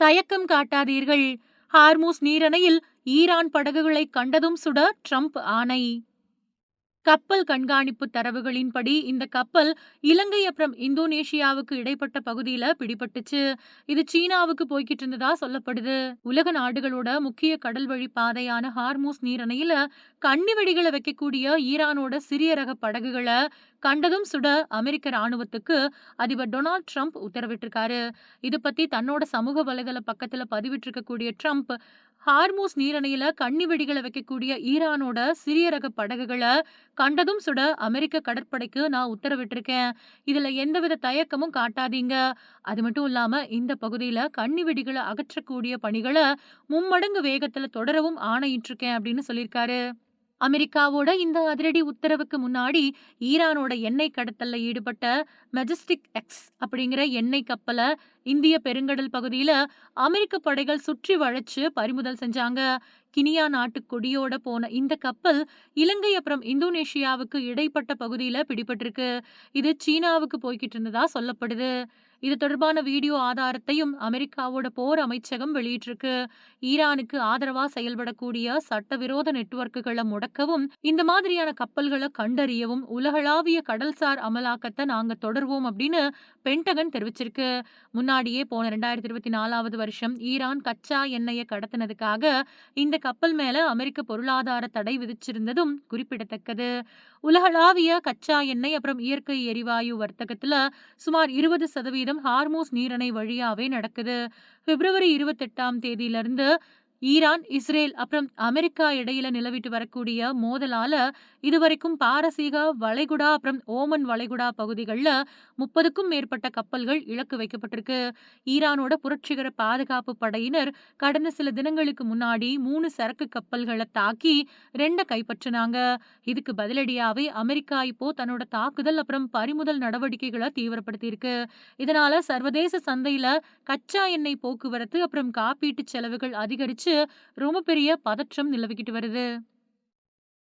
தயக்கம் காட்டாதீர்கள். ஹார்மூஸ் நீரிணையில் ஈரான் படகுகளை கண்டதும் சுட ட்ரம்ப் ஆணை. கப்பல் கண்காணிப்பு தரவுகளின்படி இந்த கப்பல் இலங்கை அப்புறம் இந்தோனேஷியாவுக்கு இடைப்பட்ட பகுதியில பிடிபட்டுச்சு. இது சீனாவுக்கு போய்கிட்டு இருந்ததா சொல்லப்படுது. உலக நாடுகளோட முக்கிய கடல் வழி பாதையான ஹார்மூஸ் நீரிணையில கண்ணி வெடிகளை வைக்கக்கூடிய ஈரானோட சிறிய ரக படகுகளை கண்டதும் சுட அமெரிக்க ராணுவத்துக்கு அதிபர் டொனால்ட் ட்ரம்ப் உத்தரவிட்டிருக்காரு. இது பத்தி தன்னோட சமூக வலைதள பக்கத்துல பதிவிட்டிருக்கக்கூடிய ட்ரம்ப், ஹார்மூஸ் நீரிணையில கண்ணி வெடிகளை வைக்கக்கூடிய ஈரானோட சிறிய ரக படகுகளை கண்டதும் சுட அமெரிக்க கடற்படைக்கு நான் உத்தரவிட்டிருக்கேன். இதுல எந்தவித தயக்கமும் காட்டாதீங்க. அது மட்டும் இல்லாம இந்த பகுதியில கண்ணி வெடிகளை அகற்றக்கூடிய பணிகளை மும்மடங்கு வேகத்துல தொடரவும் ஆணையிட்டிருக்கேன் அப்படின்னு சொல்லியிருக்காரு. அமெரிக்காவோட இந்த அதிரடி உத்தரவுக்கு முன்னாடி ஈரானோட எண்ணெய் கடத்தல்ல ஈடுபட்ட மெஜஸ்டிக் எக்ஸ் அப்படிங்கிற எண்ணெய் கப்பல இந்திய பெருங்கடல் பகுதியில அமெரிக்க படைகள் சுற்றி வளைச்சு பறிமுதல் செஞ்சாங்க. கினியா நாட்டு கொடியோட போன இந்த கப்பல் இலங்கை அப்புறம் இந்தோனேஷியாவுக்கு இடைப்பட்ட பகுதியில பிடிபட்டிருக்கு. இது சீனாவுக்கு போய்கிட்டு இருந்ததா சொல்லப்படுது. இது தொடர்பான வீடியோ ஆதாரத்தையும் அமெரிக்காவோட போர் அமைச்சகம் வெளியிட்டிருக்கு. ஈரானுக்கு ஆதரவா செயல்படக்கூடிய சட்டவிரோத நெட்வொர்க்குகளை முடக்கவும், இந்த மாதிரியான கப்பல்களை கண்டறியவும் உலகளாவிய கடல்சார் அமலாக்கத்தை நாங்க தொடர்வோம் அப்படின்னு பென்டகன் தெரிவிச்சிருக்கு. முன்னாடியே போன 2024 வருஷம் ஈரான் கச்சா எண்ணெயை கடத்தினதுக்காக இந்த கப்பல் மேல அமெரிக்க பொருளாதார தடை விதிச்சிருந்ததும் குறிப்பிடத்தக்கது. உலகளாவிய கச்சா எண்ணெய் அப்புறம் இயற்கை எரிவாயு வர்த்தகத்துல சுமார் 20% ஹார்மூஸ் நீரிணை வழியாவே நடக்குது. பிப்ரவரி 28ஆம் தேதியிலிருந்து ஈரான், இஸ்ரேல் அப்புறம் அமெரிக்கா இடையில நிலவிட்டு வரக்கூடிய மோதலால இதுவரைக்கும் பாரசீக வளைகுடா அப்புறம் ஓமன் வளைகுடா பகுதிகளில் 30க்கும் மேற்பட்ட கப்பல்கள் இலக்கு வைக்கப்பட்டிருக்கு. ஈரானோட புரட்சிகர பாதுகாப்பு படையினர் கடந்த சில தினங்களுக்கு முன்னாடி 3 சரக்கு கப்பல்களை தாக்கி 2 கைப்பற்றினாங்க. இதுக்கு பதிலடியாவே அமெரிக்கா இப்போ தன்னோட தாக்குதல் அப்புறம் பறிமுதல் நடவடிக்கைகளை தீவிரப்படுத்தி இருக்கு. இதனால சர்வதேச சந்தையில கச்சா எண்ணெய் போக்குவரத்து அப்புறம் காப்பீட்டு செலவுகள் அதிகரிச்சு ரொம்ப பெரிய பதற்றம் நிலவிக்கிட்டு வருது.